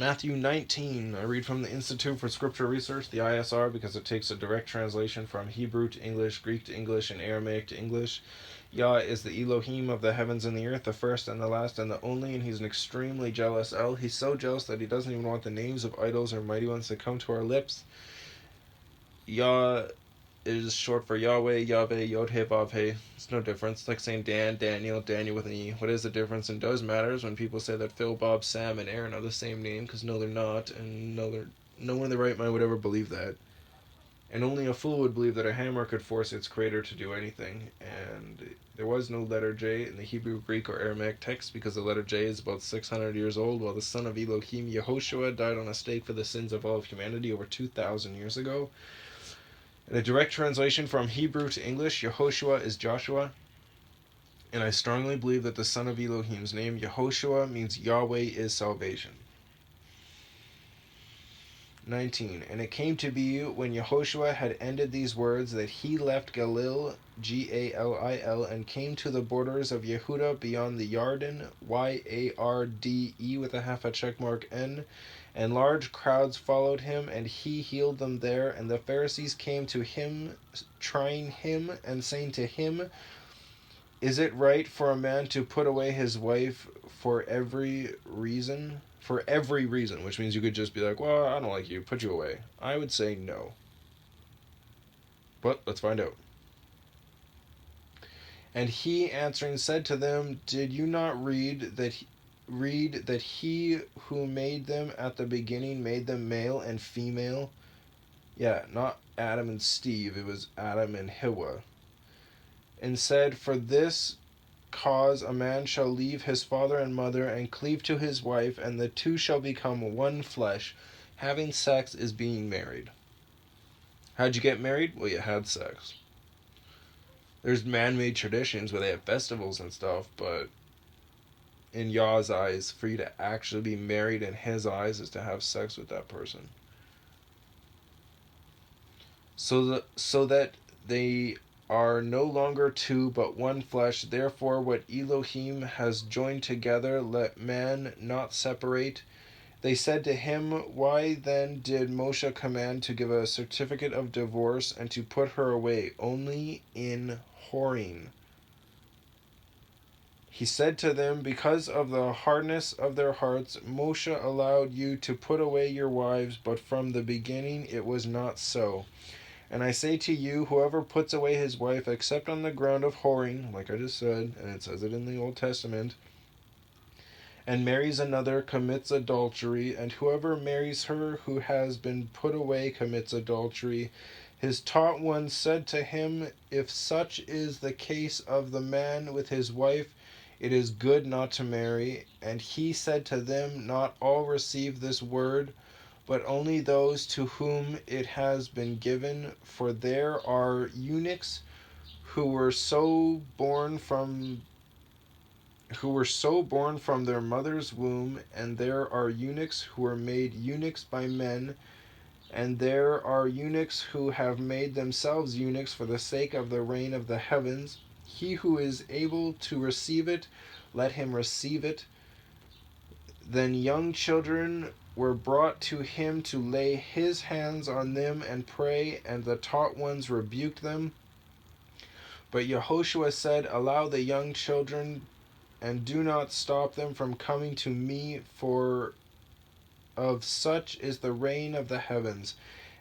Matthew 19, I read from the Institute for Scripture Research, the ISR, because it takes a direct translation from Hebrew to English, Greek to English, and Aramaic to English. Yah is the Elohim of the heavens and the earth, the first and the last and the only, and he's an extremely jealous El. He's so jealous that he doesn't even want the names of idols or mighty ones to come to our lips. Yah is short for Yahweh, Yahweh, Yod-He, Vav-He. It's no difference. It's like saying Dan, Daniel, Daniel with an E. What is the difference and does matter is when people say that Phil, Bob, Sam, and Aaron are the same name, because no, they're not, and no one in their right mind would ever believe that. And only a fool would believe that a hammer could force its creator to do anything. And there was no letter J in the Hebrew, Greek, or Aramaic text because the letter J is about 600 years old, while the son of Elohim, Yehoshua, died on a stake for the sins of all of humanity over 2,000 years ago. In a direct translation from Hebrew to English, Yehoshua is Joshua. And I strongly believe that the son of Elohim's name, Yehoshua, means Yahweh is salvation. 19. And it came to be when Yehoshua had ended these words that he left Galil, Galil, and came to the borders of Yehuda beyond the Yarden, Yarde with a half a check mark N, and large crowds followed him, and he healed them there. And the Pharisees came to him, trying him, and saying to him, is it right for a man to put away his wife for every reason? For every reason, which means you could just be like, well, I don't like you, put you away. I would say no. But let's find out. And he answering said to them, did you not read that he who made them at the beginning made them male and female? Yeah, not Adam and Steve, it was Adam and Hiwa. And said, for this cause a man shall leave his father and mother and cleave to his wife, and the two shall become one flesh. Having sex is being married. How'd you get married? Well, you had sex. There's man-made traditions where they have festivals and stuff, but in Yah's eyes, for you to actually be married in his eyes is to have sex with that person. So that they are no longer two but one flesh. Therefore what Elohim has joined together, let man not separate. They said to him, why then did Moshe command to give a certificate of divorce and to put her away only in whoring? He said to them, because of the hardness of their hearts, Moshe allowed you to put away your wives, but from the beginning it was not so. And I say to you, whoever puts away his wife, except on the ground of whoring, like I just said, and it says it in the Old Testament, and marries another, commits adultery, and whoever marries her who has been put away commits adultery. His taught ones said to him, if such is the case of the man with his wife, it is good not to marry. And he said to them, not all receive this word, but only those to whom it has been given, for there are eunuchs who were so born from their mother's womb, and there are eunuchs who were made eunuchs by men, and there are eunuchs who have made themselves eunuchs for the sake of the reign of the heavens. He who is able to receive it, let him receive it. Then young children were brought to him to lay his hands on them and pray, and the taught ones rebuked them. But Yehoshua said, allow the young children, and do not stop them from coming to me, for of such is the reign of the heavens.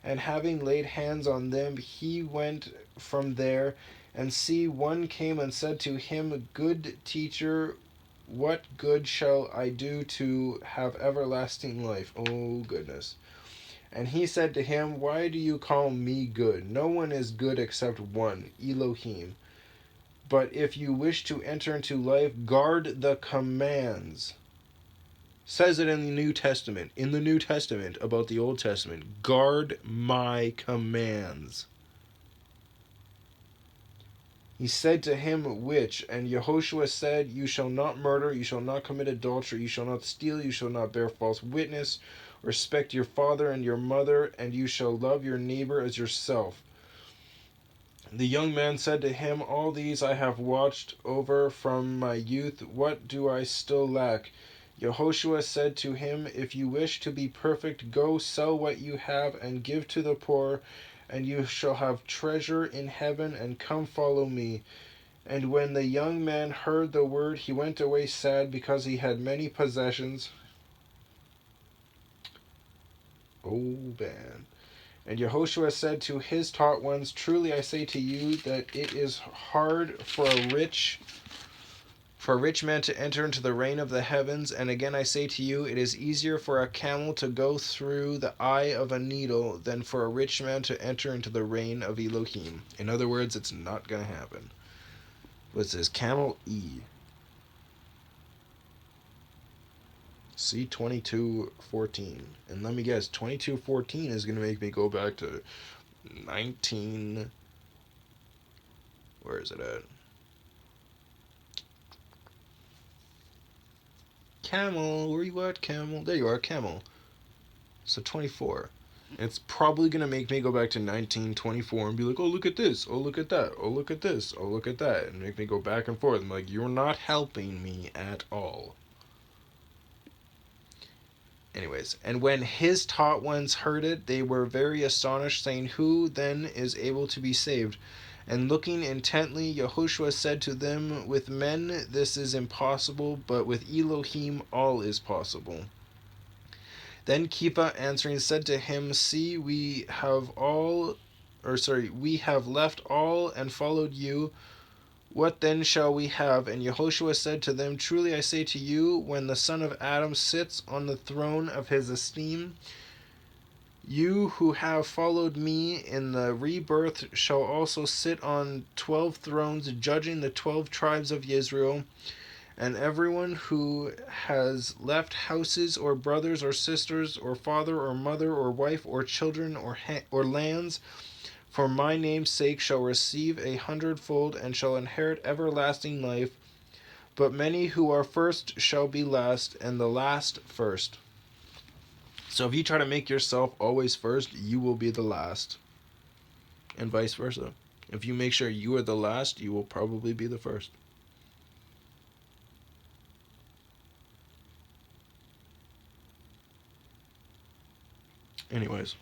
And having laid hands on them, he went from there. And see, one came and said to him, good teacher, what good shall I do to have everlasting life? Oh, goodness. And he said to him, why do you call me good? No one is good except one, Elohim. But if you wish to enter into life, guard the commands. Says it in the New Testament. In the New Testament about the Old Testament. Guard my commands. He said to him, which? And Yehoshua said, you shall not murder, you shall not commit adultery, you shall not steal, you shall not bear false witness, respect your father and your mother, and you shall love your neighbor as yourself. The young man said to him, all these I have watched over from my youth. What do I still lack? Yehoshua said to him, If you wish to be perfect, go sell what you have and give to the poor, and you shall have treasure in heaven, and come follow me. And when the young man heard the word, he went away sad, because he had many possessions. Oh, man. And Yehoshua said to his taught ones, Truly I say to you that it is hard for a rich man to enter into the reign of the heavens. And again I say to you, it is easier for a camel to go through the eye of a needle than for a rich man to enter into the reign of Elohim. In other words, it's not going to happen. What's this? Camel E. See 22:14. And let me guess, 22:14 is going to make me go back to 19. Where is it at? Camel, where you at, Camel? There you are, Camel. So 24. It's probably going to make me go back to 1924 and be like, oh, look at this. Oh, look at that. Oh, look at this. Oh, look at that. And make me go back and forth. I'm like, you're not helping me at all. Anyways, and when his taught ones heard it, they were very astonished, saying, Who then is able to be saved? And looking intently, Yehoshua said to them, With men this is impossible, but with Elohim all is possible. Then Kipa answering said to him, See, we have left all and followed you. What then shall we have? And Yehoshua said to them, Truly I say to you, when the Son of Adam sits on the throne of his esteem, you who have followed me in the rebirth shall also sit on 12 thrones, judging the 12 tribes of Israel. And everyone who has left houses or brothers or sisters or father or mother or wife or children or lands for my name's sake shall receive 100-fold and shall inherit everlasting life. But many who are first shall be last, and the last first. So if you try to make yourself always first, you will be the last. And vice versa. If you make sure you are the last, you will probably be the first. Anyways.